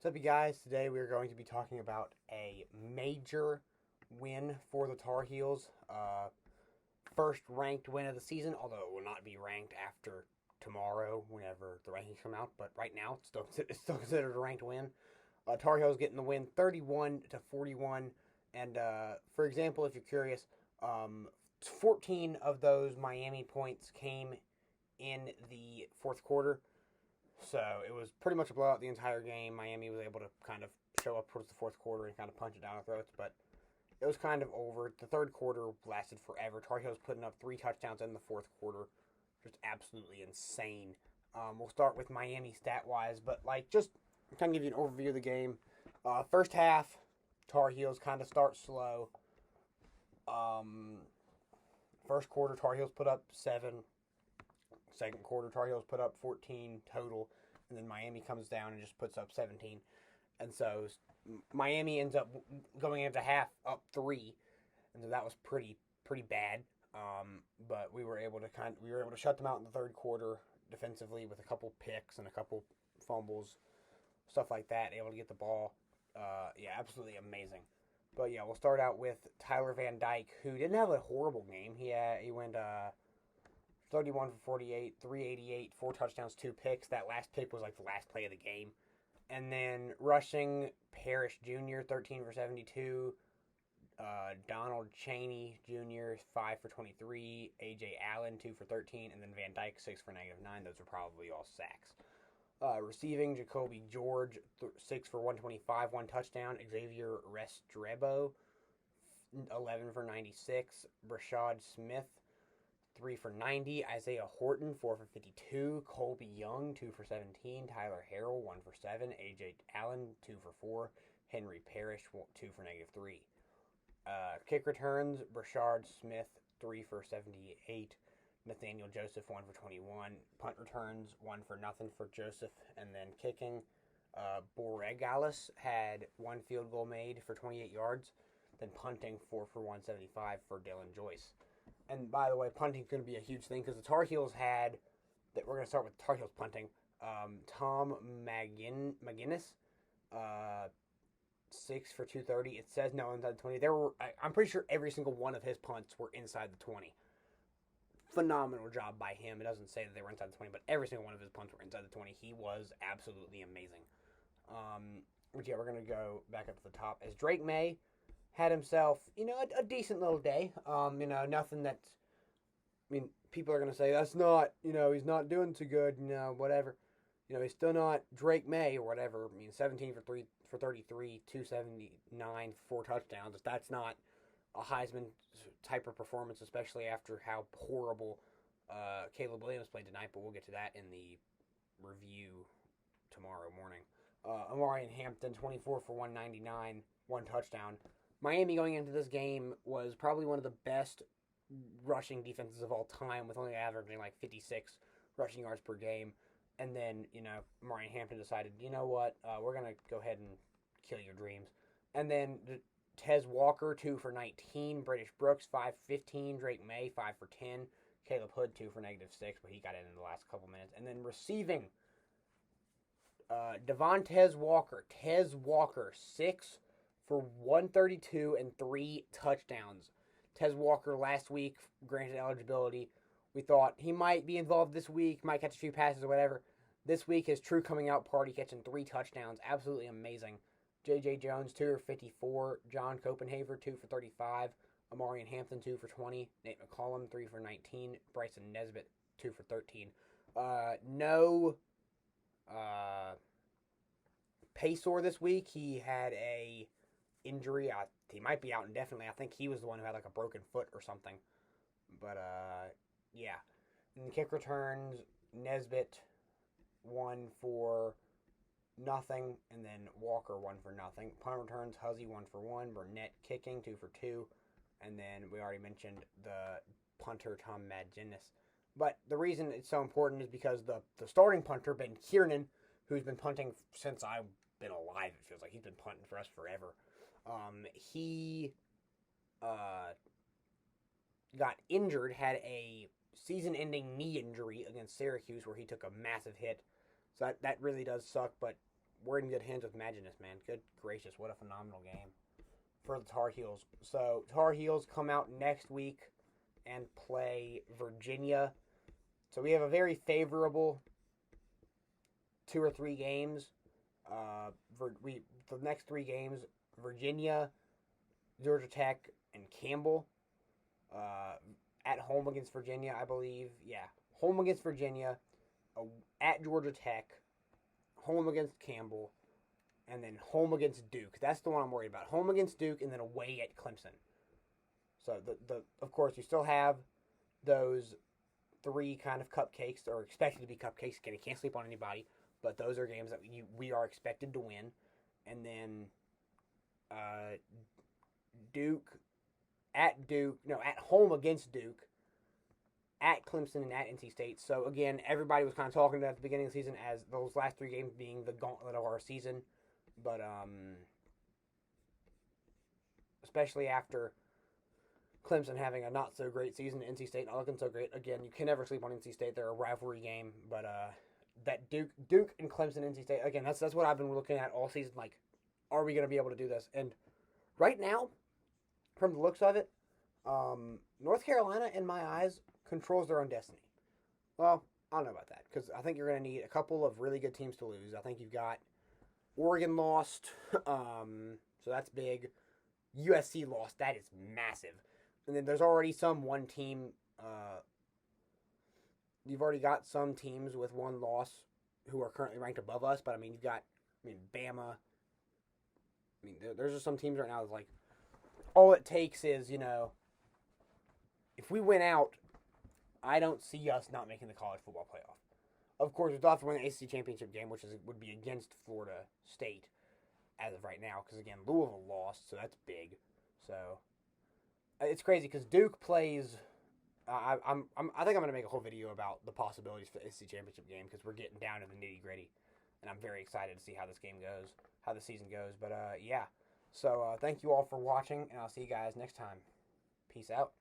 What's up, you guys? Today we are going to be talking about a major win for the Tar Heels. First ranked win of the season, although it will not be ranked after tomorrow whenever the rankings come out. But right now, it's still considered a ranked win. Tar Heels getting the win 31-41. And for example, if you're curious, 14 of those Miami points came in the fourth quarter. So it was pretty much a blowout the entire game. Miami was able to kind of show up towards the fourth quarter and kind of punch it down our throats, but it was kind of over. The third quarter lasted forever. Tar Heels putting up 3 touchdowns in the fourth quarter. Just absolutely insane. We'll start with Miami stat-wise, but just kind of give you an overview of the game. First half, Tar Heels kind of start slow. First quarter, Tar Heels put up 7. Second quarter, Tar Heels put up 14 total, and then Miami comes down and just puts up 17. And so Miami ends up going into half up 3, and so that was pretty bad. But we were able to shut them out in the third quarter defensively with a couple picks and a couple fumbles, stuff like that. Able to get the ball, absolutely amazing. But yeah, we'll start out with Tyler Van Dyke, who didn't have a horrible game. He went 31 for 48, 388, 4 touchdowns, 2 picks. That last pick was the last play of the game. And then rushing, Parrish Jr., 13 for 72. Donald Chaney Jr., 5 for 23. A.J. Allen, 2 for 13. And then Van Dyke, 6 for -9. Those are probably all sacks. Receiving, Jacoby George, 6 for 125, 1 touchdown. Xavier Restrepo, 11 for 96. Brashad Smith, 3 for 90. Isaiah Horton, 4 for 52. Colby Young, 2 for 17. Tyler Harrell, 1 for 7. A.J. Allen, 2 for 4. Henry Parrish, 2 for -3. Kick returns, Brashard Smith, 3 for 78. Nathaniel Joseph, 1 for 21. Punt returns, 1 for nothing for Joseph. And then kicking, Borregales had 1 field goal made for 28 yards. Then punting, 4 for 175 for Dylan Joyce. And by the way, punting is going to be a huge thing because the Tar Heels we're going to start with Tar Heels punting. Tom McGinnis, 6 for 230. It says no inside the 20. I'm pretty sure every single one of his punts were inside the 20. Phenomenal job by him. It doesn't say that they were inside the 20, but every single one of his punts were inside the 20. He was absolutely amazing. But yeah, we're going to go back up to the top as Drake May had himself, a decent little day. Nothing that, people are going to say, that's not, he's not doing too good, whatever. He's still not Drake May or whatever. 17 for 33, 279, 4 touchdowns. That's not a Heisman type of performance, especially after how horrible Caleb Williams played tonight, but we'll get to that in the review tomorrow morning. Amari Hampton, 24 for 199, 1 touchdown. Miami going into this game was probably one of the best rushing defenses of all time, with only averaging 56 rushing yards per game. And then, Amari Hampton decided, what, we're going to go ahead and kill your dreams. And then Tez Walker, 2 for 19. British Brooks, 5 for 15. Drake May, 5 for 10. Caleb Hood, 2 for -6, but he got in the last couple minutes. And then receiving, Tez Walker, 6 for 132 and 3 touchdowns. Tez Walker last week granted eligibility. We thought he might be involved this week, might catch a few passes or whatever. This week, his true coming out party, catching 3 touchdowns. Absolutely amazing. J.J. Jones, 2 for 54. John Copenhaver, 2 for 35. Amari Hampton, 2 for 20. Nate McCollum, 3 for 19. Bryson Nesbitt, 2 for 13. No Paysor this week. He had a injury. He might be out indefinitely. I think he was the one who had a broken foot or something. But, yeah. And the kick returns, Nesbitt, 1 for nothing, and then Walker, 1 for nothing. Punt returns, Huzzy, 1 for 1. Burnett kicking, 2 for 2. And then we already mentioned the punter, Tom McGinnis. But the reason it's so important is because the starting punter, Ben Kiernan, who's been punting since I've been alive, it feels like he's been punting for us forever. He got injured, had a season-ending knee injury against Syracuse where he took a massive hit. So that really does suck, but we're in good hands with Maginus, man. Good gracious, what a phenomenal game for the Tar Heels. So Tar Heels come out next week and play Virginia. So we have a very favorable 2 or 3 games. The next 3 games: Virginia, Georgia Tech, and Campbell. At home against Virginia, I believe. Yeah, home against Virginia, at Georgia Tech, home against Campbell, and then home against Duke. That's the one I'm worried about. Home against Duke, and then away at Clemson. So of course you still have those 3 kind of cupcakes, or expected to be cupcakes. Again, you can't sleep on anybody, but those are games that we are expected to win. And then at home against Duke, at Clemson, and at NC State. So again, everybody was kind of talking about at the beginning of the season as those last 3 games being the gauntlet of our season, but especially after Clemson having a not so great season, NC State not looking so great. Again, you can never sleep on NC State; they're a rivalry game. But that Duke and Clemson, NC State, again, that's what I've been looking at all season. Like, are we going to be able to do this? And right now, from the looks of it, North Carolina, in my eyes, controls their own destiny. Well, I don't know about that, because I think you're going to need a couple of really good teams to lose. I think you've got Oregon lost, so that's big. USC lost, that is massive. And then there's already one team, you've already got some teams with 1 loss who are currently ranked above us, but you've got, Bama. There's just some teams right now that's like, all it takes is, if we win out, I don't see us not making the college football playoff. Of course, we still have to win the ACC championship game, which would be against Florida State as of right now, because again, Louisville lost, so that's big. So it's crazy because Duke plays. I think I'm going to make a whole video about the possibilities for the ACC championship game, because we're getting down to the nitty gritty, and I'm very excited to see how this game goes, how the season goes. But yeah. So thank you all for watching, and I'll see you guys next time. Peace out.